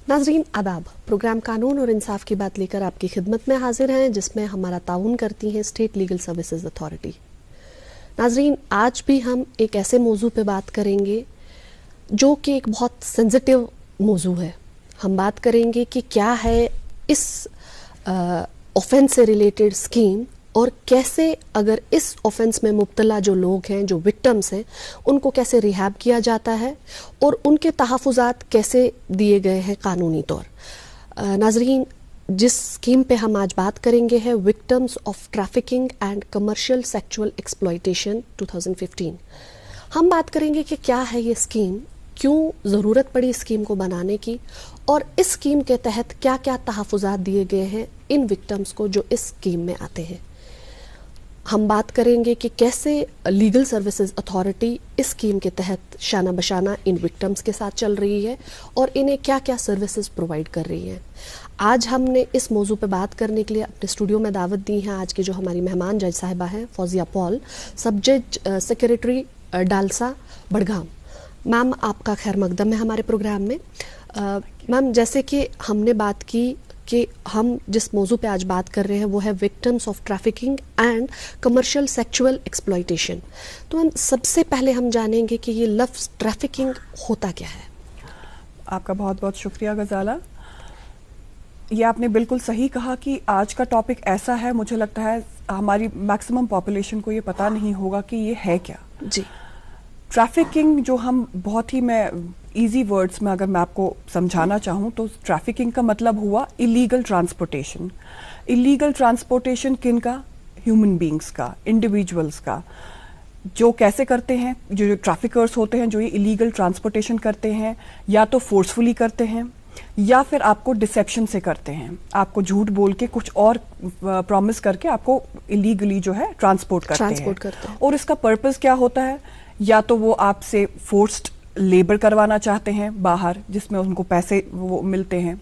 नाज़रीन आदाब, प्रोग्राम कानून और इंसाफ की बात लेकर आपकी खिदमत में हाजिर हैं, जिसमें हमारा ताउन करती हैं स्टेट लीगल सर्विसेज अथॉरिटी। नाज़रीन, आज भी हम एक ऐसे मौजू पे बात करेंगे जो कि एक बहुत सेंसिटिव मौजू है। हम बात करेंगे कि क्या है इस ऑफेंस से रिलेटेड स्कीम और कैसे अगर इस ऑफेंस में मुब्तला जो लोग हैं, जो विक्टिम्स हैं, उनको कैसे रिहैब किया जाता है और उनके तहफ़्फ़ुज़ात कैसे दिए गए हैं कानूनी तौर। नाज़रीन, जिस स्कीम पे हम आज बात करेंगे है victims of trafficking and commercial sexual exploitation 2015। हम बात करेंगे कि क्या है ये स्कीम, क्यों ज़रूरत पड़ी स्कीम को बनाने की और इस स्कीम के तहत क्या क्या तहफ़्फ़ुज़ात दिए गए हैं इन विक्टिम्स को जो इस स्कीम में आते हैं। हम बात करेंगे कि कैसे लीगल सर्विसेज अथॉरिटी इस स्कीम के तहत शाना बशाना इन विक्टिम्स के साथ चल रही है और इन्हें क्या क्या सर्विसेज प्रोवाइड कर रही है। आज हमने इस मौजू पे बात करने के लिए अपने स्टूडियो में दावत दी है आज की जो हमारी मेहमान जज साहिबा हैं फौजिया पॉल, सब जज सेक्रेटरी डालसा बड़गाम। मैम, आपका खैर मकदम है हमारे प्रोग्राम में। मैम, जैसे कि हमने बात की कि हम जिस मौजू पे आज बात कर रहे हैं वो है victims of trafficking and commercial sexual exploitation. तो हम सबसे पहले हम जानेंगे कि ये लफ्ज़ ट्रैफिकिंग होता क्या है। आपका बहुत बहुत शुक्रिया गजाला। ये आपने बिल्कुल सही कहा कि आज का टॉपिक ऐसा है, मुझे लगता है हमारी मैक्सिमम पॉपुलेशन को ये पता नहीं होगा कि ये है क्या। जी, ट्रैफिकिंग जो हम बहुत ही मैं इजी वर्ड्स में अगर मैं आपको समझाना चाहूँ तो ट्रैफिकिंग का मतलब हुआ इलीगल ट्रांसपोर्टेशन। इलीगल ट्रांसपोर्टेशन किन का? ह्यूमन बींग्स का, इंडिविजुअल्स का। जो कैसे करते हैं, जो ट्रैफिकर्स होते हैं जो ये इलीगल ट्रांसपोर्टेशन करते हैं, या तो फोर्सफुली करते हैं या फिर आपको डिसेप्शन से करते हैं। आपको झूठ बोल के कुछ और प्रॉमिस करके आपको इलीगली जो है ट्रांसपोर्ट करते हैं। और इसका पर्पस क्या होता है? या तो वो आपसे फोर्स्ड लेबर करवाना चाहते हैं बाहर, जिसमें उनको पैसे वो मिलते हैं,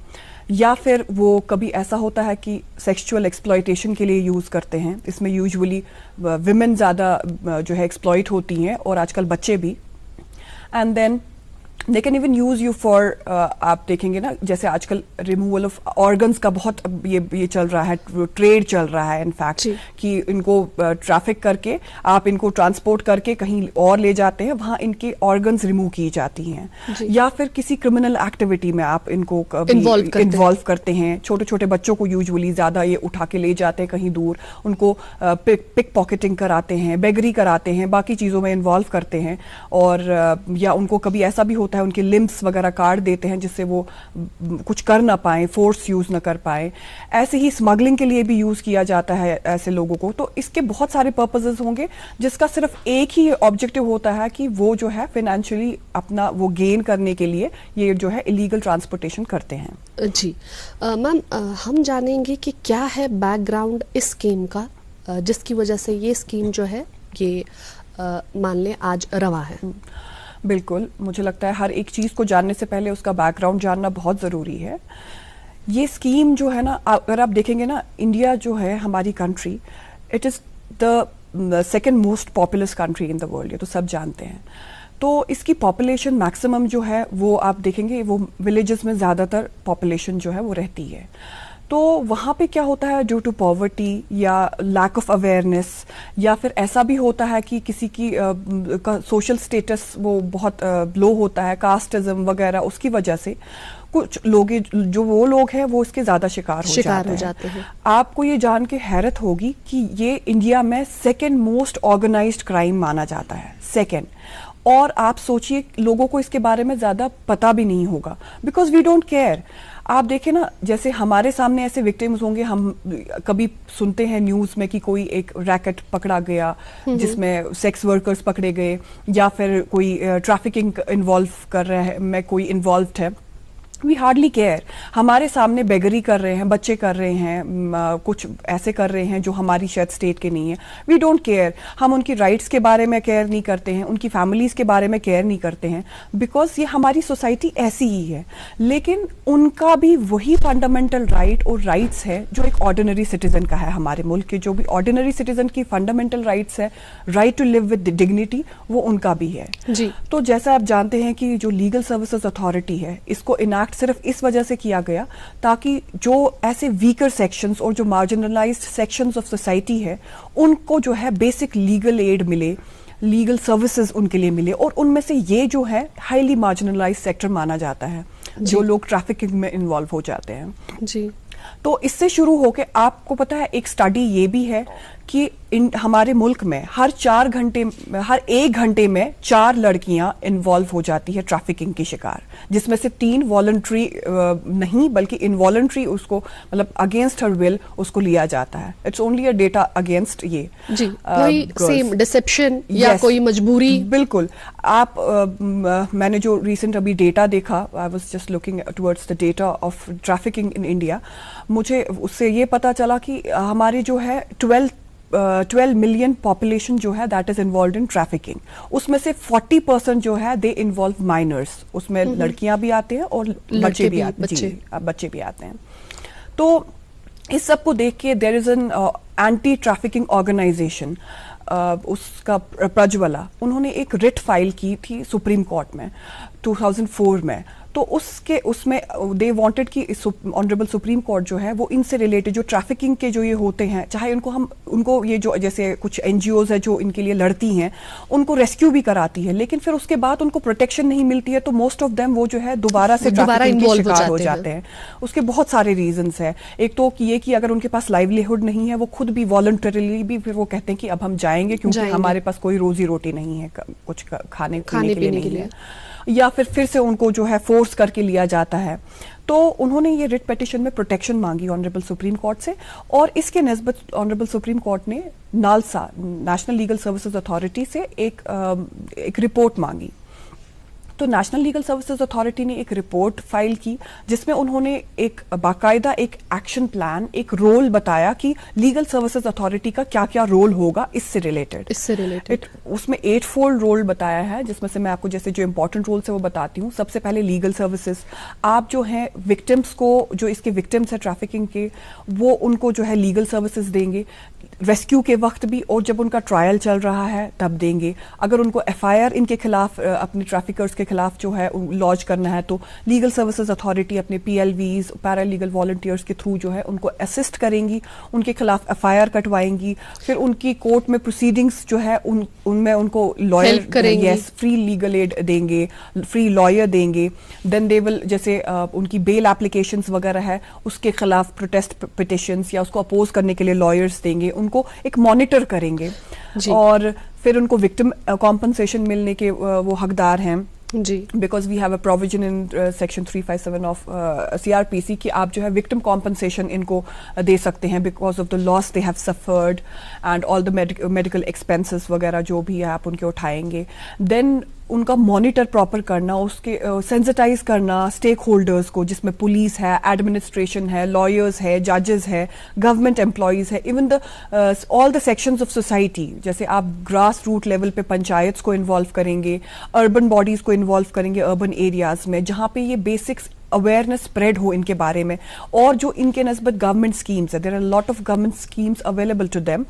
या फिर वो कभी ऐसा होता है कि सेक्सुअल एक्सप्लॉयटेशन के लिए यूज़ करते हैं। इसमें यूजुअली विमेन ज़्यादा जो है एक्सप्लॉयट होती हैं और आजकल बच्चे भी। And then they can even use you for आप देखेंगे ना, जैसे आजकल रिमूवल ऑफ ऑर्गन्स का बहुत ये चल रहा है, ट्रेड चल रहा है इनफैक्ट, कि इनको ट्रैफिक करके आप इनको ट्रांसपोर्ट करके कहीं और ले जाते हैं, वहाँ इनके ऑर्गन्स रिमूव की जाती हैं। या फिर किसी क्रिमिनल एक्टिविटी में आप इनको इन्वॉल्व करते हैं। छोटे छोटे बच्चों को यूजुअली ज़्यादा ये उठा के ले जाते हैं कहीं दूर, उनको पिक पॉकेटिंग कराते हैं, बेगरी कराते हैं, बाकी चीज़ों में इन्वॉल्व करते हैं। और या उनको कभी ऐसा भी होता है उनके लिम्स वगैरह काट देते हैं जिससे वो कुछ कर ना पाए, फोर्स यूज ना कर पाए। ऐसे ही स्मगलिंग के लिए भी यूज किया जाता है ऐसे लोगों को। तो इसके बहुत सारे पर्पसेस होंगे जिसका सिर्फ एक ही ऑब्जेक्टिव होता है कि वो जो है फाइनेंशियली अपना वो गेन करने के लिए ये जो है इलीगल ट्रांसपोर्टेशन करते हैं। जी मैम, हम जानेंगे कि क्या है बैकग्राउंड इस स्कीम का जिसकी वजह से ये स्कीम जो है ये मान लें आज रवा है। बिल्कुल, मुझे लगता है हर एक चीज़ को जानने से पहले उसका बैकग्राउंड जानना बहुत ज़रूरी है। ये स्कीम जो है ना, अगर आप देखेंगे ना, इंडिया जो है हमारी country, it is the second most populous country in the world, ये तो सब जानते हैं। तो इसकी पॉपुलेशन मैक्सिमम जो है वो आप देखेंगे वो विलेजेस में ज़्यादातर पॉपुलेशन जो है वो रहती है। तो वहाँ पे क्या होता है, ड्यू टू पॉवर्टी या लैक ऑफ अवेयरनेस, या फिर ऐसा भी होता है कि किसी की सोशल स्टेटस वो बहुत लो होता है, कास्टिज्म वगैरह, उसकी वजह से कुछ लोग जो वो लोग हैं वो इसके ज़्यादा शिकार हो जाते हैं। आपको ये जान के हैरत होगी कि ये इंडिया में सेकेंड मोस्ट ऑर्गेनाइज्ड क्राइम माना जाता है, सेकेंड। और आप सोचिए लोगों को इसके बारे में ज़्यादा पता भी नहीं होगा, बिकॉज वी डोंट केयर। आप देखें ना, जैसे हमारे सामने ऐसे विक्टिम्स होंगे, हम कभी सुनते हैं न्यूज़ में कि कोई एक रैकेट पकड़ा गया जिसमें सेक्स वर्कर्स पकड़े गए, या फिर कोई ट्रैफिकिंग इन्वॉल्व कर रहा है, में कोई इन्वॉल्व्ड है। We hardly care. हमारे सामने बेगरी कर रहे हैं, बच्चे कर रहे हैं, कुछ ऐसे कर रहे हैं जो हमारी शायद स्टेट के नहीं है। We don't care. हम उनकी राइट्स के बारे में केयर नहीं करते हैं, उनकी फैमिलीज़ के बारे में केयर नहीं करते हैं, बिकॉज ये हमारी सोसाइटी ऐसी ही है। लेकिन उनका भी वही फंडामेंटल राइट और राइट्स है जो एक ऑर्डिनरी सिटीजन का है। हमारे मुल्क के जो भी ऑर्डिनरी सिटीजन की फंडामेंटल राइट्स है, right to live with dignity, वो उनका भी है जी। तो जैसा आप जानते हैं कि जो लीगल सर्विसेज अथॉरिटी है, इसको इनैक्ट एक्ट सिर्फ इस वजह से किया गया ताकि जो ऐसे वीकर सेक्शंस और जो मार्जिनलाइज्ड सेक्शंस ऑफ सोसाइटी है उनको जो है बेसिक लीगल एड मिले, लीगल सर्विसेज उनके लिए मिले, और उनमें से ये जो है हाईली मार्जिनलाइज्ड सेक्टर माना जाता है जो लोग ट्रैफिकिंग में इन्वॉल्व हो जाते हैं जी। तो इससे शुरू होके आपको पता है एक स्टडी ये भी है कि हमारे मुल्क में हर 1 घंटे में 4 लड़कियां इन्वॉल्व हो जाती है ट्रैफिकिंग की शिकार, जिसमें से 3 वॉलंटरी नहीं बल्कि इनवॉलंटरी उसको मतलब अगेंस्ट हर विल उसको लिया जाता है. It's only a data against ये जी, कोई सेम डिसेप्शन या कोई मजबूरी. बिल्कुल. आप मैंने जो रिसेंट अभी डेटा देखा, I was just looking towards the data of trafficking in India, मुझे उससे ये पता चला कि हमारे जो है 12 मिलियन पॉपुलेशन जो है that is involve in trafficking. उसमें से 40% जो है दे इन्वॉल्व माइनर्स. उसमें लड़कियां भी आते हैं और बच्चे भी आते हैं. तो इस सब को देख के there is an anti trafficking organisation, उसका प्रज्वला, उन्होंने एक रिट फाइल की थी सुप्रीम कोर्ट में 2004 में. तो उसमें दे वांटेड कि ऑनरेबल सुप्रीम कोर्ट जो है वो इनसे रिलेटेड जो ट्रैफिकिंग के जो ये होते हैं, चाहे उनको ये जो जैसे कुछ एनजीओज है जो इनके लिए लड़ती हैं, उनको रेस्क्यू भी कराती है, लेकिन फिर उसके बाद उनको प्रोटेक्शन नहीं मिलती है, तो मोस्ट ऑफ देम वो जो है दोबारा से ट्रैफिकिंग के शिकार हो जाते हैं. उसके बहुत सारे रीजंस है. एक तो ये कि अगर उनके पास लाइवलीहुड नहीं है, वो खुद भी वॉलंटरीली भी फिर वो कहते हैं कि अब हम जाएंगे क्योंकि हमारे पास कोई रोजी रोटी नहीं है, कुछ खाने पीने के लिए नहीं है, या फिर से उनको जो है फोर्स करके लिया जाता है. तो उन्होंने ये रिट पिटीशन में प्रोटेक्शन मांगी ऑनरेबल सुप्रीम कोर्ट से, और इसके निस्बत ऑनरेबल सुप्रीम कोर्ट ने NALSA, national legal services authority से एक रिपोर्ट मांगी. तो नेशनल लीगल सर्विसेज अथॉरिटी ने एक रिपोर्ट फाइल की जिसमें उन्होंने एक बाकायदा एक एक्शन प्लान, एक रोल बताया कि लीगल सर्विसेज अथॉरिटी का क्या क्या रोल होगा इससे रिलेटेड. उसमें 8-fold रोल बताया है, जिसमें से मैं आपको जैसे जो इंपॉर्टेंट रोल्स है वो बताती हूँ. सबसे पहले लीगल सर्विसेज, आप जो है विक्टिम्स को, जो इसके विक्टिम्स है ट्रैफिकिंग के, वो उनको जो है लीगल सर्विसेज देंगे रेस्क्यू के वक्त भी, और जब उनका ट्रायल चल रहा है तब देंगे. अगर उनको एफआईआर इनके खिलाफ, अपने ट्रैफिकर्स के खिलाफ जो है लॉन्च करना है, तो लीगल सर्विसेज अथॉरिटी अपने PLVs, पैरालीगल वॉलंटियर्स के थ्रू जो है उनको असिस्ट करेंगी, उनके खिलाफ एफआईआर कटवाएंगी, फिर उनकी कोर्ट में प्रोसीडिंग्स जो है उनमें उनको lawyer, yes, free legal aid देंगे, फ्री लॉयर देंगे. देन दे विल, जैसे उनकी बेल एप्लीकेशंस वगैरह है उसके खिलाफ प्रोटेस्ट पिटिशंस या उसको अपोज करने के लिए लॉयर्स देंगे, उनको एक मॉनिटर करेंगे, और फिर उनको विक्टिम कॉम्पनसेशन मिलने के वो हकदार हैं जी. Because we have a provision in section 357 of CRPC कि आप जो है विक्टिम कॉम्पनसेशन इनको दे सकते हैं because of the loss they have suffered and all the medical expenses वगैरह जो भी है आप उनके उठाएंगे. देन उनका मॉनिटर प्रॉपर करना, उसके सेंसिटाइज करना स्टेक होल्डर्स को, जिसमें पुलिस है, एडमिनिस्ट्रेशन है, लॉयर्स है, जजेस है, गवर्नमेंट एम्प्लॉयज है, even the all the sections of society. जैसे आप ग्रास रूट लेवल पे पंचायत्स को इन्वॉल्व करेंगे, अर्बन बॉडीज को इन्वॉल्व करेंगे, अर्बन एरियाज में जहाँ पे ये बेसिक्स अवेयरनेस स्प्रेड हो इनके बारे में, और जो इनके नस्बत गवर्नमेंट स्कीम्स है, there are lot of government schemes available to them,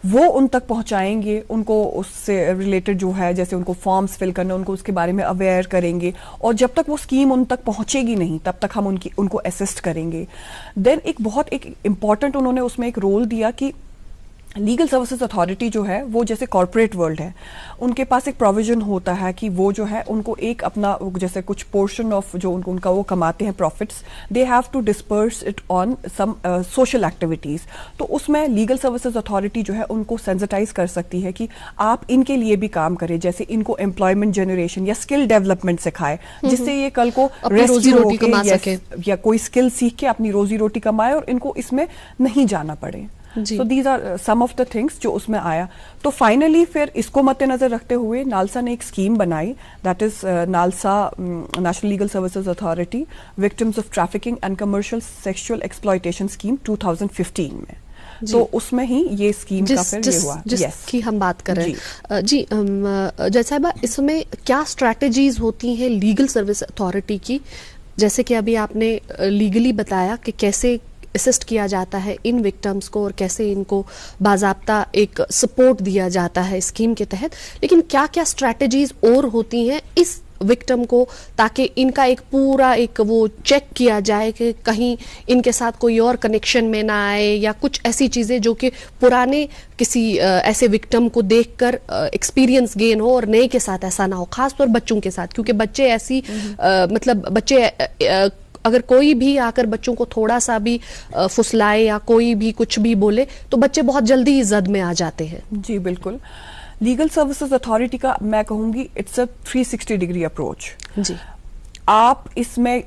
वो उन तक पहुंचाएंगे. उनको उससे रिलेटेड जो है, जैसे उनको फॉर्म्स फिल करना, उनको उसके बारे में अवेयर करेंगे, और जब तक वो स्कीम उन तक पहुंचेगी नहीं तब तक हम उनको असिस्ट करेंगे. देन एक इम्पॉर्टेंट उन्होंने उसमें एक रोल दिया कि लीगल सर्विसेज अथॉरिटी जो है वो जैसे कॉर्पोरेट वर्ल्ड है, उनके पास एक प्रोविजन होता है कि वो जो है उनको एक अपना जैसे कुछ पोर्शन ऑफ जो उनका वो कमाते हैं profits, they have to disperse it on some social activities. तो उसमें लीगल सर्विसेज अथॉरिटी जो है उनको सेंसिटाइज कर सकती है कि आप इनके लिए भी काम करें, जैसे इनको एम्प्लॉयमेंट जनरेशन या स्किल डेवलपमेंट सिखाए, जिससे ये कल को रोजी रोटी कमा सके, या कोई स्किल सीख के अपनी रोजी रोटी कमाए और इनको इसमें नहीं जाना पड़े. So these are some of the things जो उसमें आया. तो फाइनली फिर इसको मद्देनजर रखते हुए नालसा ने एक स्कीम बनाई, that is NALSA national legal services authority victims of trafficking and commercial sexual exploitation scheme 2015 में. तो उसमें ही ये स्कीम का फिर ये हुआ जिसकी हम बात कर रहे हैं जी. जय साहिबा, इसमें क्या स्ट्रैटेजीज होती हैं लीगल सर्विस अथॉरिटी की, जैसे कि अभी आपने लीगली बताया कि कैसे असिस्ट किया जाता है इन विक्टिम्स को और कैसे इनको बाज़ाब्ता एक सपोर्ट दिया जाता है स्कीम के तहत, लेकिन क्या क्या स्ट्रैटेजीज और होती हैं इस विक्टिम को, ताकि इनका एक पूरा एक वो चेक किया जाए कि कहीं इनके साथ कोई और कनेक्शन में ना आए, या कुछ ऐसी चीज़ें जो कि पुराने किसी ऐसे विक्टिम को देखकर एक्सपीरियंस गेन हो और नए के साथ ऐसा ना हो, खास तौर बच्चों के साथ, क्योंकि बच्चे ऐसी मतलब बच्चे अगर कोई भी आकर बच्चों को थोड़ा सा भी फुसलाए या कोई भी कुछ भी बोले तो बच्चे बहुत जल्दी जद में आ जाते हैं. जी बिल्कुल. लीगल सर्विसेज अथॉरिटी का मैं कहूंगी इट्स अ 360 डिग्री अप्रोच. जी. आप इसमें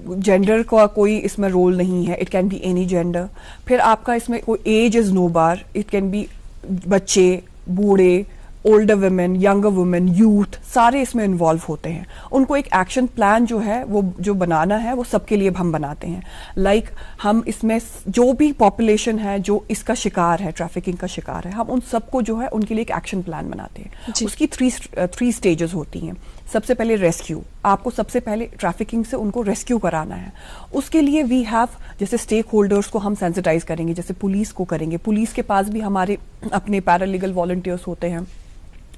जेंडर का कोई इसमें रोल नहीं है, it can be any gender. फिर आपका इसमें कोई age is no bar, it can be बच्चे, बूढ़े, older women, younger women, youth, सारे इसमें इन्वॉल्व होते हैं. उनको एक एक्शन प्लान जो है वो जो बनाना है वो सबके लिए हम बनाते हैं. लाइक हम इसमें जो भी पॉपुलेशन है जो इसका शिकार है, ट्रैफिकिंग का शिकार है, हम उन सबको जो है उनके लिए एक एक्शन प्लान बनाते हैं. उसकी थ्री स्टेजेस होती हैं. सबसे पहले रेस्क्यू, आपको सबसे पहले ट्रैफिकिंग से उनको रेस्क्यू कराना है. उसके लिए वी हैव, जैसे स्टेक होल्डर्स को हम सेंसिटाइज करेंगे, जैसे पुलिस को करेंगे. पुलिस के पास भी हमारे अपने पैरालीगल वॉलंटियर्स होते हैं.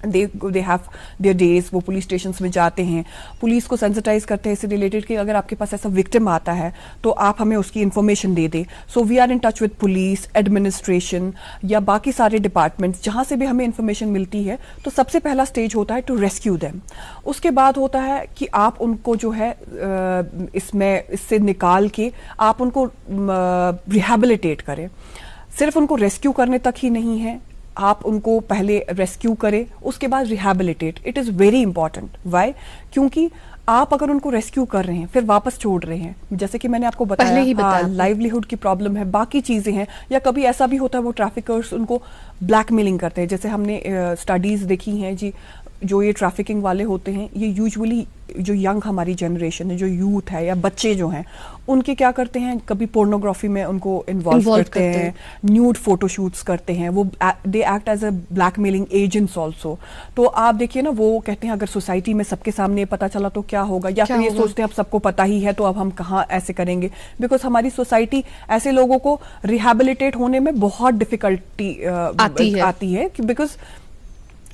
दे हैव देयर डेज, वो पुलिस स्टेशन में जाते हैं, पुलिस को सेंसिटाइज करते हैं इससे रिलेटेड कि अगर आपके पास ऐसा विक्टिम आता है तो आप हमें उसकी इन्फॉर्मेशन दे दें. So we are in touch with police, administration या बाकी सारे डिपार्टमेंट्स जहाँ से भी हमें इन्फॉर्मेशन मिलती है. तो सबसे पहला स्टेज होता है टू रेस्क्यू देम. उसके बाद होता है कि आप उनको जो है इससे निकाल के आप उनको रिहैबिलिटेट करें. सिर्फ उनको रेस्क्यू करने तक ही नहीं है, आप उनको पहले रेस्क्यू करें, उसके बाद rehabilitate. It is very important. Why? क्योंकि आप अगर उनको रेस्क्यू कर रहे हैं फिर वापस छोड़ रहे हैं, जैसे कि मैंने आपको बताया लाइवलीहुड की प्रॉब्लम है, बाकी चीज़ें हैं, या कभी ऐसा भी होता है वो ट्रैफिकर्स उनको ब्लैकमेलिंग करते हैं. जैसे हमने स्टडीज़ देखी हैं जी, जो ये ट्रैफिकिंग वाले होते हैं ये यूजुअली जो यंग हमारी जनरेशन है, जो यूथ है या बच्चे जो हैं, उनके क्या करते हैं, कभी पोर्नोग्राफी में उनको इन्वॉल्व करते हैं, न्यूड फोटोशूट्स करते हैं, वो they act as a blackmailing agents also. तो आप देखिए ना, वो कहते हैं अगर सोसाइटी में सबके सामने पता चला तो क्या होगा, या फिर ये सोचते हैं अब सबको पता ही है तो अब हम कहाँ ऐसे करेंगे. बिकॉज हमारी सोसाइटी ऐसे लोगों को रिहैबिलिटेट होने में बहुत डिफिकल्टी आती है बिकॉज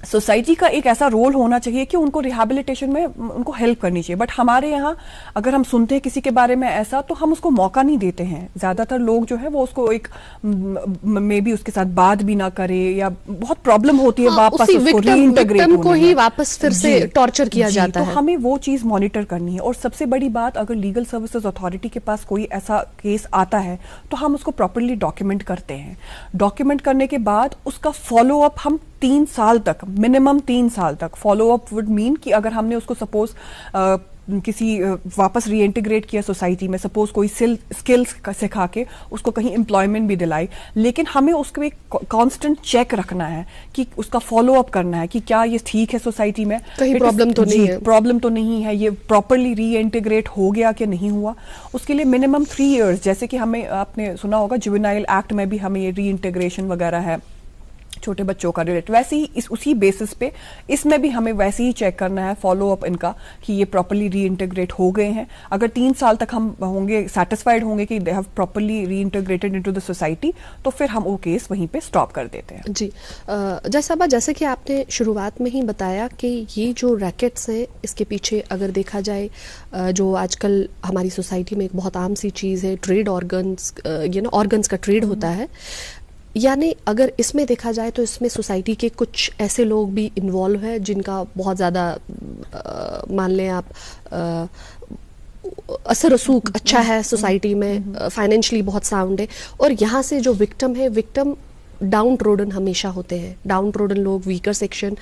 सोसाइटी का एक ऐसा रोल होना चाहिए कि उनको रिहैबिलिटेशन में उनको हेल्प करनी चाहिए. बट हमारे यहाँ अगर हम सुनते हैं किसी के बारे में ऐसा तो हम उसको मौका नहीं देते हैं. ज्यादातर लोग जो है वो उसको एक मे बी उसके साथ बात भी ना करे, या बहुत प्रॉब्लम होती है वापस उसको रीइंटीग्रेट को ही वापस फिर से टॉर्चर किया जाता है. तो हमें वो चीज मॉनिटर करनी है. और सबसे बड़ी बात, अगर लीगल सर्विसेज अथॉरिटी के पास कोई ऐसा केस आता है तो हम उसको प्रॉपरली डॉक्यूमेंट करते हैं. डॉक्यूमेंट करने के बाद उसका फॉलो अप हम 3 साल तक, मिनिमम 3 साल तक फॉलो अप वुड मीन कि अगर हमने उसको सपोज किसी वापस रीइंटीग्रेट किया सोसाइटी में, सपोज कोई स्किल्स सिखा के उसको कहीं एम्प्लॉयमेंट भी दिलाई, लेकिन हमें उसको एक कांस्टेंट चेक रखना है कि उसका फॉलो अप करना है कि क्या ये ठीक है सोसाइटी में, कहीं प्रॉब्लम तो नहीं है, ये प्रॉपरली रीइंटीग्रेट हो गया कि नहीं हुआ. उसके लिए मिनिमम 3 years, जैसे कि हमें आपने सुना होगा जुवेनाइल एक्ट में भी हमें ये रीइंटीग्रेशन वगैरह है छोटे बच्चों का रिलेट, वैसे ही उसी बेसिस पे इसमें भी हमें वैसे ही चेक करना है फॉलो अप इनका कि ये प्रॉपर्ली रीइंटीग्रेट हो गए हैं. अगर 3 साल तक हम होंगे सेटिस्फाइड होंगे कि they have properly reintegrated into the society, तो फिर हम वो केस वहीं पे स्टॉप कर देते हैं. जी. जैसे कि आपने शुरुआत में ही बताया कि ये जो रैकेट्स हैं इसके पीछे अगर देखा जाए जो आजकल हमारी सोसाइटी में एक बहुत आम सी चीज़ है, ट्रेड ऑर्गन्स, ऑर्गन्स का ट्रेड होता है. यानी अगर इसमें देखा जाए तो इसमें सोसाइटी के कुछ ऐसे लोग भी इन्वॉल्व हैं जिनका बहुत ज़्यादा मान लें आप असर रसूख अच्छा है सोसाइटी में, फाइनेंशियली बहुत साउंड है, और यहाँ से जो विक्टिम है, विक्टिम डाउन ट्रोडन हमेशा होते हैं, डाउन ट्रोडन लोग, वीकर सेक्शन.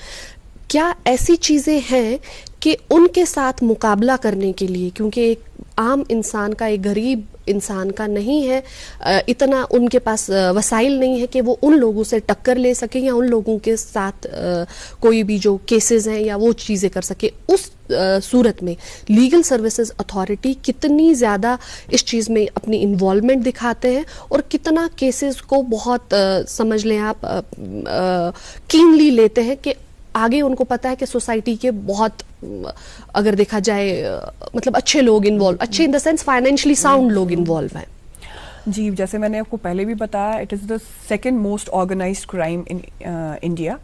क्या ऐसी चीज़ें हैं कि उनके साथ मुकाबला करने के लिए, क्योंकि एक आम इंसान का, एक गरीब इंसान का नहीं है इतना उनके पास वसाइल नहीं है कि वो उन लोगों से टक्कर ले सके या उन लोगों के साथ कोई भी जो केसेस हैं या वो चीज़ें कर सके, उस सूरत में लीगल सर्विसेज अथॉरिटी कितनी ज़्यादा इस चीज़ में अपनी इन्वॉल्वमेंट दिखाते हैं और कितना केसेस को बहुत समझ लें आप कीनली लेते हैं कि आगे उनको पता है कि सोसाइटी के बहुत, अगर देखा जाए मतलब अच्छे लोग इन्वॉल्व, अच्छे in the sense financially sound लोग इन्वॉल्व हैं. जी, जैसे मैंने आपको पहले भी बताया, it is the second most organised crime in India.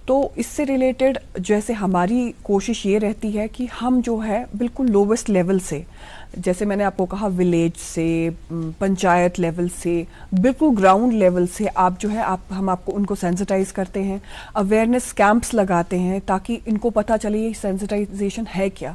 تو اس سے ریلیٹڈ جیسے ہماری کوشش یہ رہتی ہے کہ ہم جو ہے بالکل لوویسٹ لیول سے, جیسے میں نے آپ کو کہا ولیج سے, پنچایت لیول سے, بالکل گراؤنڈ لیول سے آپ جو ہے ہم آپ کو ان کو سینسٹائز کرتے ہیں, اویئرنیس کیمپس لگاتے ہیں تاکہ ان کو پتہ چلے یہ سینسٹائزیشن ہے کیا.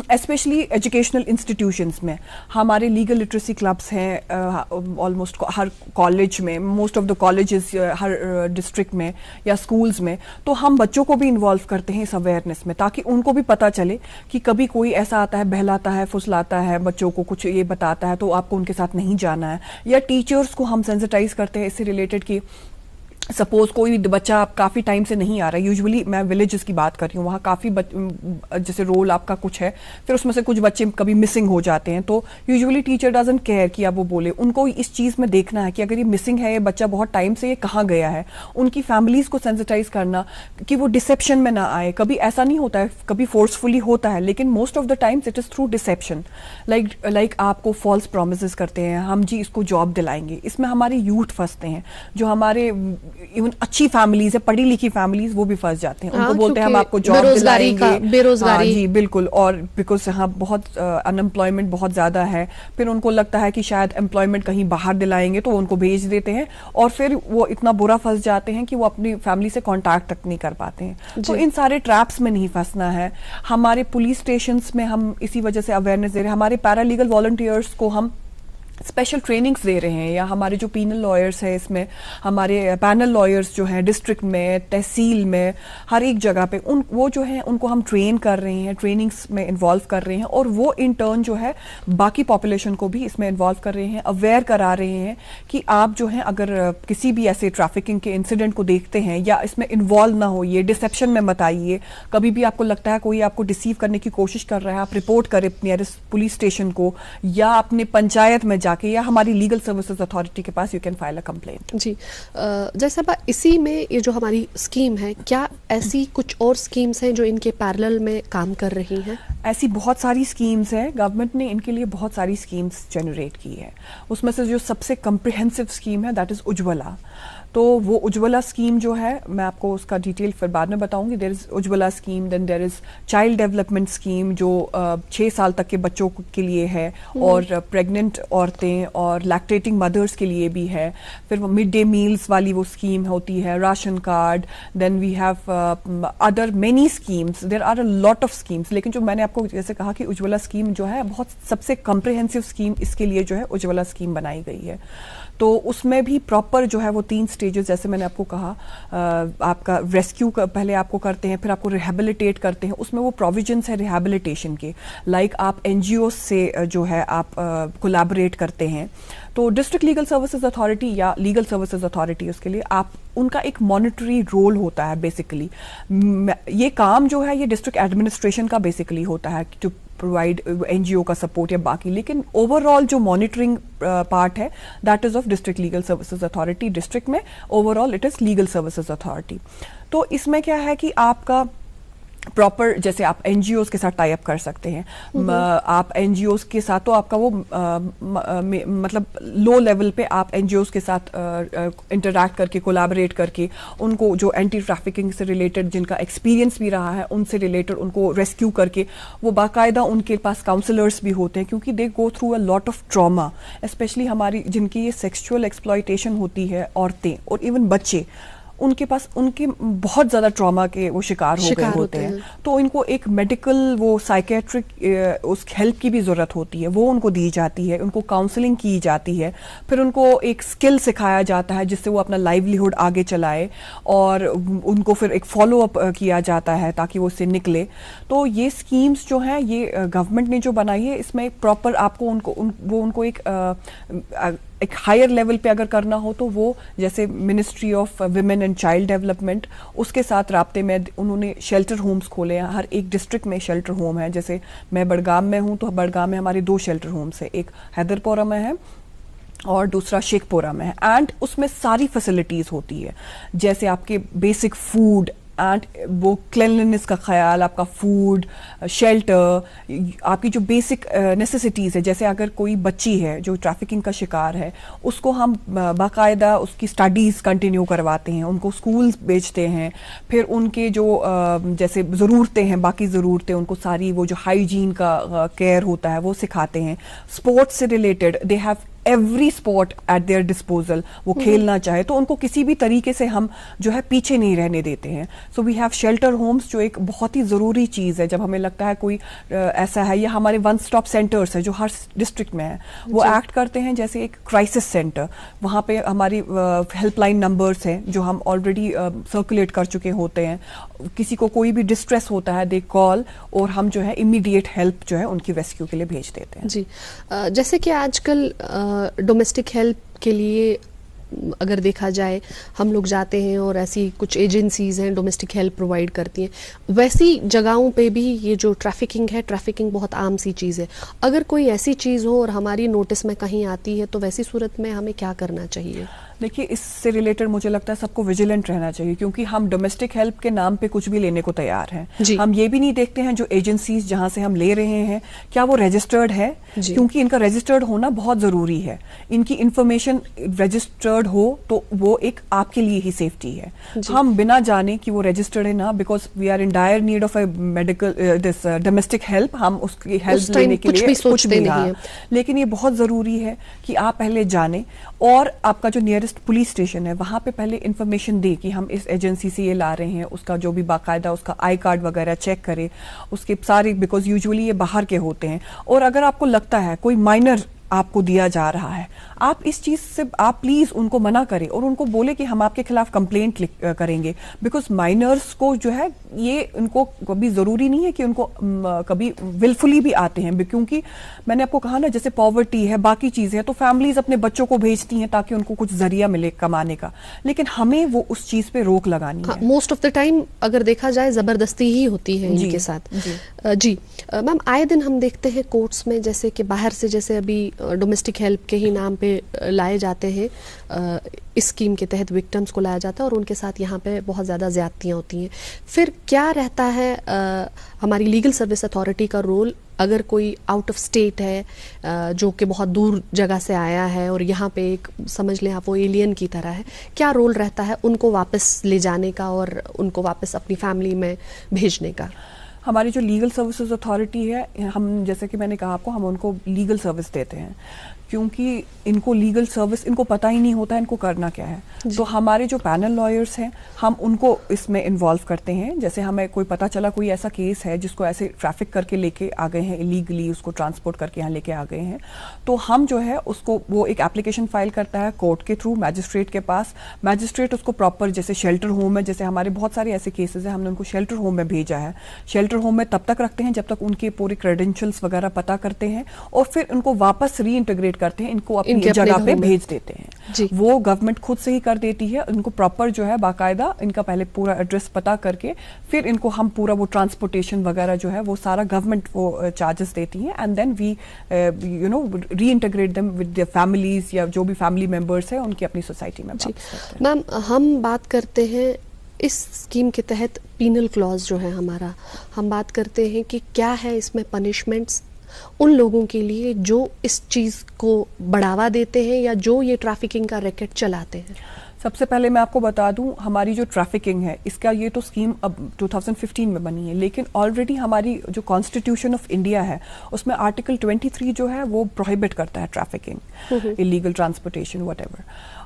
اسپیشلی ایجوکیشنل انسٹیٹیوشنس میں ہمارے لیگل لٹریسی کلبس ہیں آلموسٹ ہر کالج میں, most of the colleges Hare district میں یا اسکولز میں, تو ہم بچوں کو بھی انوالو کرتے ہیں اس اویئرنیس میں تاکہ ان کو بھی پتہ چلے کہ کبھی کوئی ایسا آتا ہے, بہلاتا ہے, فسلاتا ہے, بچوں کو کچھ یہ بتاتا ہے تو آپ کو ان کے ساتھ نہیں جانا ہے. یا ٹیچرس کو ہم سینسٹائز کرتے ہیں اس سے ریلیٹڈ کہ سپوز کوئی بچہ کافی ٹائم سے نہیں آ رہا ہے, یوزولی میں ولیجز کی بات کر رہی ہوں, وہاں کافی جیسے رول آپ کا کچھ ہے, پھر اس میں سے کچھ بچے کبھی مسنگ ہو جاتے ہیں, تو یوزولی ٹیچر ڈزنٹ کیئر کہ اب وہ بولے. ان کو اس چیز میں دیکھنا ہے کہ اگر یہ مسنگ ہے, یہ بچہ بہت ٹائم سے یہ کہاں گیا ہے, ان کی فیملیز کو سینسٹائز کرنا کہ وہ ڈسیپشن میں نہ آئے. کبھی ایسا نہیں ہوتا ہے, کبھی فورسفلی ہوتا ہے, لیکن most of the times it is through deception. Like آپ کو فالس پرومسز کرتے ہیں, ہم جی اس کو جاب دلائیں گے. اس میں ہمارے یوتھ پھنستے ہیں, جو ہمارے ایون اچھی فیملیز ہے, پڑھی لکھی فیملیز, وہ بھی پھنس جاتے ہیں. ان کو بولتے ہیں ہم آپ کو جاب دلائیں گے, بے روزگاری, جی بالکل, اور بیکاز یہاں بہت ان امپلائمنٹ بہت زیادہ ہے, پھر ان کو لگتا ہے کہ شاید امپلائمنٹ کہیں باہر دلائیں گے تو ان کو بھیج دیتے ہیں, اور پھر وہ اتنا برا پھنس جاتے ہیں کہ وہ اپنی فیملی سے کانٹیکٹ تک نہیں کر پاتے ہیں. تو ان سارے ٹریپس میں نہیں پھنسنا ہے. ہمارے پولیس اسٹیشنس میں ہم اسی وجہ سے اویئرنیس دے رہے ہیں. ہمارے پیرا لیگل والنٹیئرس کو ہم اسپیشل ٹریننگس دے رہے ہیں, یا ہمارے جو پینل لائرس ہیں, اس میں ہمارے پینل لائرس جو ہیں ڈسٹرکٹ میں, تحصیل میں, ہر ایک جگہ پہ وہ جو ہیں ان کو ہم ٹرین کر رہے ہیں, ٹریننگس میں انوالو کر رہے ہیں, اور وہ ان ٹرن جو ہے باقی پاپولیشن کو بھی اس میں انوالو کر رہے ہیں, اویئر کرا رہے ہیں کہ آپ جو ہیں اگر کسی بھی ایسے ٹریفکنگ کے انسیڈنٹ کو دیکھتے ہیں یا اس میں انوالو نہ ہوئیے, ڈسیپشن میں مت آئیے. کبھی بھی آپ کو لگتا ہے کوئی آپ کو ڈسیو کرنے کی کوشش کر رہا ہے, آپ رپورٹ کریں نیئرسٹ پولیس اسٹیشن کو یا اپنے پنچایت میں جا کے یا ہماری لیگل سروسز اتھارٹی کے پاس, you can file a complaint. جی جیسا اسی میں یہ جو ہماری اسکیم ہے, کیا ایسی کچھ اور اسکیمز ہیں جو ان کے پیرلل میں کام کر رہی ہیں؟ ایسی بہت ساری اسکیمز ہیں, گورنمنٹ نے ان کے لیے بہت ساری اسکیمز جنریٹ کی ہے. اس میں سے جو سب سے کمپریہنسو اسکیم ہے دیٹ از اجولا. تو وہ اجولا اسکیم جو ہے, میں آپ کو اس کا ڈیٹیل پھر بعد میں بتاؤں گی. There is Ujjwala scheme, then there is child development scheme جو 6 سال تک کے بچوں کے لیے ہے, اور پریگننٹ عورتیں اور لیکٹیٹنگ مدرس کے لیے بھی ہے. پھر مڈ ڈے میلز والی وہ اسکیم ہوتی ہے, ration card. Then we have other many schemes, there are a lot of schemes. لیکن جو میں نے آپ کو جیسے کہا کہ اجولا اسکیم جو ہے بہت سب سے کمپریہنسو اسکیم اس کے لیے جو ہے اجولا اسکیم بنائی گئی ہے. تو اس میں بھی پراپر جو ہے وہ 3 اسٹیجز, جیسے میں نے آپ کو کہا, آپ کا ریسکیو پہلے آپ کو کرتے ہیں, پھر آپ کو ریہیبلیٹیٹ کرتے ہیں. اس میں وہ پروویژنس ہے ریہیبلیٹیشن کے, لائک آپ این جی اوز سے جو ہے آپ کولیبریٹ کرتے ہیں. تو ڈسٹرکٹ لیگل سروسز اتھارٹی یا لیگل سروسز اتھارٹی, اس کے لیے آپ ان کا ایک مانیٹری رول ہوتا ہے. بیسیکلی یہ کام جو ہے یہ ڈسٹرکٹ ایڈمنسٹریشن کا بیسیکلی ہوتا ہے to provide N G O کا سپورٹ یا باقی, لیکن اوور آل جو مانیٹرنگ پارٹ ہے that is of district legal services authority. District میں overall it is legal services authority. تو اس میں کیا ہے کہ آپ کا پراپر, جیسے آپ این جی اوز کے ساتھ ٹائی اپ کر سکتے ہیں. آپ این جی اوز کے ساتھ, تو آپ کا وہ مطلب لو لیول پہ آپ این جی اوز کے ساتھ انٹریکٹ کر کے, کولیبریٹ کر کے, ان کو جو اینٹی ٹریفکنگ سے ریلیٹڈ جن کا ایکسپیرینس بھی رہا ہے ان سے ریلیٹڈ ان کو ریسکیو کر کے, وہ باقاعدہ ان کے پاس کاؤنسلرس بھی ہوتے ہیں, کیونکہ they go through a lot of trauma, especially ہماری جن کی یہ سیکسچوئل ایکسپلائٹیشن ہوتی ہے, عورتیں اور ایون بچے, ان کے پاس ان کے بہت زیادہ ٹراما کے وہ شکار ہو گئے ہوتے ہیں. تو ان کو ایک میڈیکل وہ سائکیٹرک اس ہیلپ کی بھی ضرورت ہوتی ہے, وہ ان کو دی جاتی ہے, ان کو کاؤنسلنگ کی جاتی ہے. پھر ان کو ایک اسکل سکھایا جاتا ہے جس سے وہ اپنا لائیولیہڈ آگے چلائے, اور ان کو پھر ایک فالو اپ کیا جاتا ہے تاکہ وہ اس سے نکلے. تو یہ اسکیمس جو ہیں یہ گورنمنٹ نے جو بنائی ہے, اس میں پراپر آپ کو ان کو ایک ہائر لیول پہ اگر کرنا ہو تو وہ جیسے ministry of women and child development, اس کے ساتھ رابطے میں انہوں نے شیلٹر ہومز کھولے ہیں. ہر ایک ڈسٹرکٹ میں شیلٹر ہوم ہے. جیسے میں بڑگام میں ہوں تو بڑگام میں ہمارے 2 شیلٹر ہومز ہیں, ایک حیدر پورہ میں ہے اور دوسرا شیخ پورہ میں ہے. اینڈ اس میں ساری فیسلٹیز ہوتی ہے, جیسے آپ کے بیسک فوڈ اینڈ وہ کلینلینس کا خیال, آپ کا فوڈ, شیلٹر, آپ کی جو بیسک نیسیسٹیز ہے, جیسے اگر کوئی بچی ہے جو ٹریفکنگ کا شکار ہے, اس کو ہم باقاعدہ اس کی اسٹڈیز کنٹینیو کرواتے ہیں, ان کو اسکولز بھیجتے ہیں, پھر ان کے جو جیسے ضرورتیں ہیں, باقی ضرورتیں, ان کو ساری وہ جو ہائیجین کا کیئر ہوتا ہے وہ سکھاتے ہیں. اسپورٹس سے related they have every sport at their disposal, وہ کھیلنا چاہے تو ان کو کسی بھی طریقے سے ہم جو ہے پیچھے نہیں رہنے دیتے ہیں. سو وی ہیو شیلٹر ہومس, جو ایک بہت ہی ضروری چیز ہے جب ہمیں لگتا ہے کوئی ایسا ہے, یا ہمارے ون اسٹاپ سینٹرس ہے جو ہر ڈسٹرکٹ میں ہے, وہ ایکٹ کرتے ہیں جیسے ایک کرائسس سینٹر. وہاں پہ ہماری ہیلپ لائن نمبرس ہیں جو ہم آلریڈی سرکولیٹ کر چکے ہوتے ہیں. کسی کو کوئی بھی ڈسٹریس ہوتا ہے, دے کال, اور ہم جو ہے امیڈیٹ ہیلپ جو ہے ان کی ریسکیو کے لیے بھیج دیتے ہیں. جی, جیسے کہ آج کل ڈومیسٹک ہیلپ کے لیے اگر دیکھا جائے ہم لوگ جاتے ہیں اور ایسی کچھ ایجنسیز ہیں ڈومیسٹک ہیلپ پرووائڈ کرتی ہیں, ویسی جگہوں پہ بھی یہ جو ٹریفکنگ ہے, ٹریفکنگ بہت عام سی چیز ہے. اگر کوئی ایسی چیز ہو اور ہماری نوٹس میں کہیں آتی ہے تو ویسی صورت میں ہمیں کیا کرنا چاہیے؟ دیکھیے, اس سے ریلیٹڈ مجھے لگتا ہے سب کو ویجیلنٹ رہنا چاہیے, کیونکہ ہم ڈومیسٹک ہیلپ کے نام پہ کچھ بھی لینے کو تیار ہیں. ہم یہ بھی نہیں دیکھتے ہیں جو ایجنسیز جہاں سے ہم لے رہے ہیں کیا وہ رجسٹرڈ ہے, کیونکہ ان کا رجسٹرڈ ہونا بہت ضروری ہے. ان کی انفارمیشن رجسٹرڈ ہو تو وہ ایک آپ کے لیے ہی سیفٹی ہے. ہم بنا جانے کہ وہ رجسٹرڈ ہے نا, because we are in dire need of a medical this domestic help, ہم اس کی ہیلپ لینے کے لیے کچھ بھی نہیں. لیکن یہ بہت ضروری ہے کہ آپ پہلے جانیں, اور آپ کا جو نیئرسٹ پولیس اسٹیشن ہے وہاں پہ پہلے انفارمیشن دے کہ ہم اس ایجنسی سے یہ لا رہے ہیں, اس کا جو بھی باقاعدہ اس کا آئی کارڈ وغیرہ چیک کرے, اس کے سارے, بیکاز یوزولی یہ باہر کے ہوتے ہیں. اور اگر آپ کو لگتا ہے کوئی مائنر آپ کو دیا جا رہا ہے, آپ اس چیز سے آپ پلیز ان کو منع کریں اور ان کو بولے کہ ہم آپ کے خلاف کمپلینٹ کریں گے, بیکاز مائنرس کو جو ہے یہ ان کو کبھی ضروری نہیں ہے کہ ان کو کبھی ولفلی بھی آتے ہیں, کیونکہ میں نے آپ کو کہا نا جیسے پاورٹی ہے, باقی چیزیں ہیں, تو فیملیز اپنے بچوں کو بھیجتی ہیں تاکہ ان کو کچھ ذریعہ ملے کمانے کا, لیکن ہمیں وہ اس چیز پہ روک لگانی ہے. موسٹ آف دا ٹائم اگر دیکھا جائے زبردستی ہی ہوتی ہے ان کے ساتھ. جی میم, آئے دن ہم دیکھتے ہیں کورٹس میں جیسے کہ باہر سے, جیسے ابھی ڈومیسٹک ہیلپ کے ہی نام پہ لائے جاتے ہیں, اس اسکیم کے تحت وکٹمس کو لایا جاتا ہے اور ان کے ساتھ یہاں پہ بہت زیادہ زیادتیاں ہوتی ہیں. پھر کیا رہتا ہے ہماری لیگل سروس اتھارٹی کا رول اگر کوئی آؤٹ آف اسٹیٹ ہے جو کہ بہت دور جگہ سے آیا ہے اور یہاں پہ ایک سمجھ لیں آپ وہ ایلین کی طرح ہے, کیا رول رہتا ہے ان کو واپس لے جانے کا اور ان کو واپس اپنی فیملی میں بھیجنے کا؟ ہماری جو لیگل سروسز اتھارٹی ہے, ہم جیسے کہ میں نے کہا آپ کو, ہم ان کو لیگل سروس دیتے ہیں, کیونکہ ان کو لیگل سروس ان کو پتہ ہی نہیں ہوتا ان کو کرنا کیا ہے. تو ہمارے جو پینل لائرس ہیں ہم ان کو اس میں انوالو کرتے ہیں. جیسے ہمیں کوئی پتہ چلا کوئی ایسا کیس ہے جس کو ایسے ٹریفک کر کے لے کے آ گئے ہیں, ایلیگلی اس کو ٹرانسپورٹ کر کے یہاں لے کے آ گئے ہیں, تو ہم جو ہے اس کو, وہ ایک اپلیکیشن فائل کرتا ہے کورٹ کے تھرو میجسٹریٹ کے پاس. میجسٹریٹ اس کو پراپر, جیسے شیلٹر ہوم ہے, جیسے ہمارے بہت سارے ایسے کیسز ہیں, ہم نے ان کو شیلٹر ہوم میں بھیجا ہے. شیلٹر ہوم میں تب تک رکھتے ہیں جب تک ان کے پورے کریڈینشلس وغیرہ پتہ کرتے ہیں, اور پھر ان کو واپس ری انٹیگریٹ کرتے ہیں, ان کو اپنی جگہ پہ بھیج دیتے ہیں. وہ گورنمنٹ خود سے ہی کر دیتی ہے. ان کو پراپر جو ہے باقاعدہ ان کا پہلے پورا ایڈریس پتا کر کے پھر ان کو ہم پورا وہ ٹرانسپورٹیشن وغیرہ جو ہے وہ سارا گورنمنٹ وہ چارجز دیتی ہیں, and then we reintegrate them with their families, یا جو بھی فیملی ممبرس ہیں ان کی اپنی سوسائٹی میں. میم, ہم بات کرتے ہیں اس اسکیم کے تحت پینل کلاز جو ہے ہمارا, ہم بات کرتے ہیں کہ کیا ہے اس میں پنشمنٹس ان لوگوں کے لیے جو اس چیز کو بڑھاوا دیتے ہیں یا جو یہ ٹریفکنگ کا ریکٹ چلاتے ہیں. سب سے پہلے میں آپ کو بتا دوں, ہماری جو ٹریفکنگ ہے اس کا یہ تو اسکیم اب 2015 میں بنی ہے, لیکن آلریڈی ہماری جو کانسٹیٹیوشن آف انڈیا ہے اس میں آرٹیکل 23 جو ہے وہ پروہیبٹ کرتا ہے trafficking, illegal transportation what ever.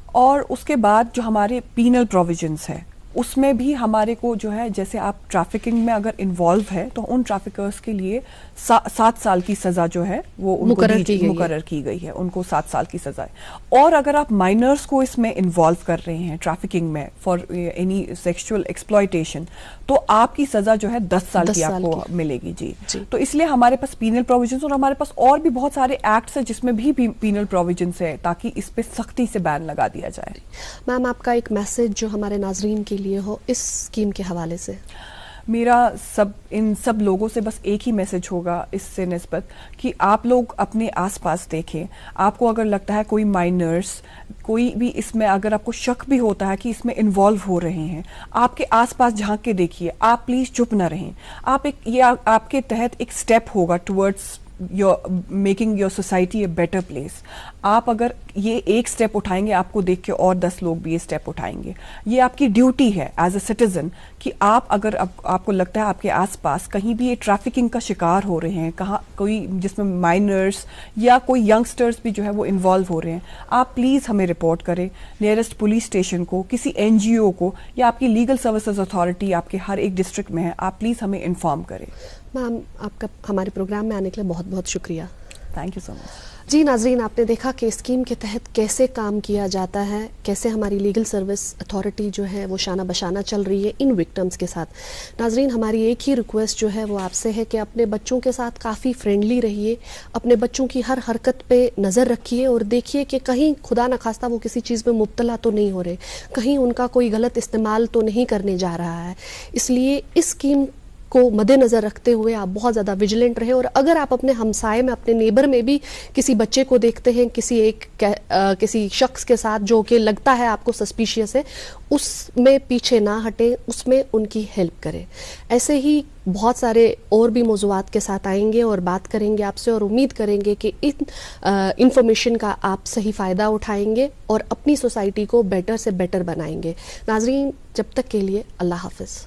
اور اس کے بعد جو ہمارے پینل پروویژنس ہے اس میں بھی ہمارے کو جو ہے, جیسے آپ ٹریفکنگ میں اگر انوالو ہے تو ان ٹریفکرز کے لیے 7 سال کی سزا جو ہے وہ مقرر کی گئی ہے, ان کو 7 سال کی سزا ہے. اور اگر آپ مائنرز کو اس میں انوالو کر رہے ہیں ٹریفکنگ میں فار اینی سیکشول ایکسپلائٹیشن, تو آپ کی سزا جو ہے 10 سال کی آپ کو ملے گی. جی, تو اس لیے ہمارے پاس پینل پروویژنس, اور ہمارے پاس اور بھی بہت سارے ایکٹس ہیں جس میں بھی پینل پروویژنس ہے, تاکہ اس پہ سختی سے بین لگا دیا جائے. میم, آپ کا ایک میسج جو ہمارے ناظرین کے لیے ہو اس اسکیم کے حوالے سے. میرا ان سب لوگوں سے بس ایک ہی میسج ہوگا اس سے نسبت کہ آپ لوگ اپنے آس پاس دیکھیں. آپ کو اگر لگتا ہے کوئی مائنرس کوئی بھی اس میں اگر آپ کو شک بھی ہوتا ہے کہ اس میں انوالو ہو رہے ہیں, آپ کے آس پاس جھانک کے دیکھیے. آپ پلیز چپ نہ رہیں. یہ آپ کے تحت ایک سٹیپ ہوگا towards making your society a better place. آپ اگر یہ ایک سٹیپ اٹھائیں گے, آپ کو دیکھ کے اور 10 لوگ بھی یہ سٹیپ اٹھائیں گے. یہ آپ کی ڈیوٹی ہے ایز اے سٹیزن کہ آپ اگر آپ کو لگتا ہے آپ کے آس پاس کہیں بھی یہ ٹریفکنگ کا شکار ہو رہے ہیں, کہاں کوئی جس میں مائنرس یا کوئی ینگسٹرز بھی جو ہے وہ انوالو ہو رہے ہیں, آپ پلیز ہمیں رپورٹ کریں نیئرسٹ پولیس اسٹیشن کو, کسی NGO کو, یا آپ کی لیگل سروسز اتھارٹی آپ کے ہر ایک ڈسٹرکٹ میں ہے. آپ پلیز ہمیں انفارم کریں. میم آپ کا ہمارے پروگرام میں آنے کے لیے بہت بہت شکریہ. تھینک یو سو مچ. جی ناظرین, آپ نے دیکھا کہ اسکیم کے تحت کیسے کام کیا جاتا ہے, کیسے ہماری لیگل سروس اتھارٹی جو ہے وہ شانہ بشانہ چل رہی ہے ان وکٹمز کے ساتھ. ناظرین, ہماری ایک ہی ریکویسٹ جو ہے وہ آپ سے ہے کہ اپنے بچوں کے ساتھ کافی فرینڈلی رہیے, اپنے بچوں کی ہر حرکت پہ نظر رکھیے اور دیکھیے کہ کہیں خدا نخواستہ وہ کسی چیز میں مبتلا تو نہیں ہو رہے, کہیں ان کا کوئی غلط استعمال تو نہیں کرنے جا رہا ہے. اس لیے اس اسکیم کو مد نظر رکھتے ہوئے آپ بہت زیادہ ویجیلنٹ رہیں, اور اگر آپ اپنے ہمسائے میں اپنے نیبر میں بھی کسی بچے کو دیکھتے ہیں کسی شخص کے ساتھ جو کہ لگتا ہے آپ کو سسپیشیس ہے, اس میں پیچھے نہ ہٹیں, اس میں ان کی ہیلپ کریں. ایسے ہی بہت سارے اور بھی موضوعات کے ساتھ آئیں گے اور بات کریں گے آپ سے, اور امید کریں گے کہ ان انفارمیشن کا آپ صحیح فائدہ اٹھائیں گے اور اپنی سوسائٹی کو بیٹر سے بیٹر بنائیں گے. ناظرین, جب تک کے لیے اللہ حافظ.